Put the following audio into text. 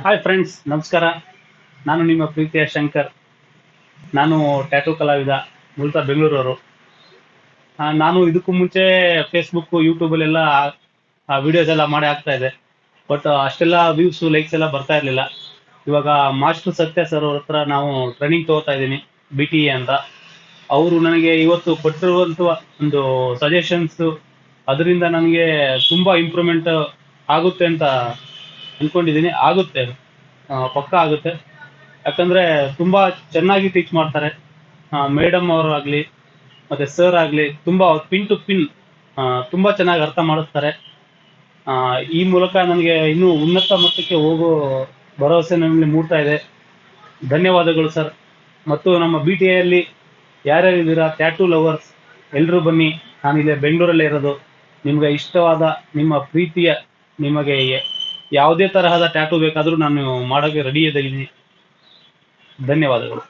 Hi friends, ನಮಸ್ಕಾರ. ನಾನು ನಿಮ್ಮ ಪ್ರೀತಿಯ ಶಂಕರ್. ನಾನು ಟ್ಯಾಟೂ ಕಲಾವಿದ, ಮೂಲತಃ ಬೆಂಗಳೂರವರು. ನಾನು ಇದಕ್ಕೂ ಮುಂಚೆ ಫೇಸ್ಬುಕ್, ಯೂಟ್ಯೂಬಲ್ಲೆಲ್ಲ ವಿಡಿಯೋಸ್ ಎಲ್ಲ ಮಾಡಿ ಹಾಕ್ತಾ ಇದ್ದೆ. ಬಟ್ ಅಷ್ಟೆಲ್ಲ ವ್ಯೂಸ್, ಲೈಕ್ಸ್ ಎಲ್ಲ ಬರ್ತಾ ಇರಲಿಲ್ಲ. ಇವಾಗ ಮಾಸ್ಟರ್ ಸತ್ಯ ಸರ್ ಅವ್ರ ಹತ್ರ ನಾವು ಟ್ರೈನಿಂಗ್ ತಗೋತಾ ಇದ್ದೀನಿ, BTE ಅಂತ. ಅವರು ನನಗೆ ಇವತ್ತು ಕೊಟ್ಟಿರುವಂಥ ಒಂದು ಸಜೆಷನ್ಸ್, ಅದರಿಂದ ನನಗೆ ತುಂಬ ಇಂಪ್ರೂವ್ಮೆಂಟ್ ಆಗುತ್ತೆ ಅಂತ ಅನ್ಕೊಂಡಿದ್ದೀನಿ. ಆಗುತ್ತೆ, ಪಕ್ಕ ಆಗುತ್ತೆ. ಯಾಕಂದ್ರೆ ತುಂಬಾ ಚೆನ್ನಾಗಿ ಟೀಚ್ ಮಾಡ್ತಾರೆ. ಮೇಡಮ್ ಅವರಾಗ್ಲಿ ಮತ್ತೆ ಸರ್ ಆಗ್ಲಿ ತುಂಬಾ ಪಿನ್ ಟು ಪಿನ್ ತುಂಬಾ ಚೆನ್ನಾಗಿ ಅರ್ಥ ಮಾಡಿಸ್ತಾರೆ. ಈ ಮೂಲಕ ನನಗೆ ಇನ್ನೂ ಉನ್ನತ ಮಟ್ಟಕ್ಕೆ ಹೋಗೋ ಭರವಸೆ ನನ್ನಲ್ಲಿ ಮೂಡ್ತಾ ಇದೆ. ಧನ್ಯವಾದಗಳು ಸರ್. ಮತ್ತು ನಮ್ಮ BTI ಅಲ್ಲಿ ಯಾರ್ಯಾರಿದ್ದೀರಾ ಟ್ಯಾಟೂ ಲವರ್ಸ್, ಎಲ್ಲರೂ ಬನ್ನಿ. ನಾನಿಲ್ಲೇ ಬೆಂಗಳೂರಲ್ಲೇ ಇರೋದು. ನಿಮ್ಗೆ ಇಷ್ಟವಾದ ನಿಮ್ಮ ಪ್ರೀತಿಯ, ನಿಮಗೆ ಯಾವುದೇ ತರಹದ ಟ್ಯಾಟೂ ಬೇಕಾದರೂ ನಾನು ಮಾಡೋಕ್ಕೆ ರೆಡಿ ಇದ್ದೀನಿ. ಧನ್ಯವಾದಗಳು.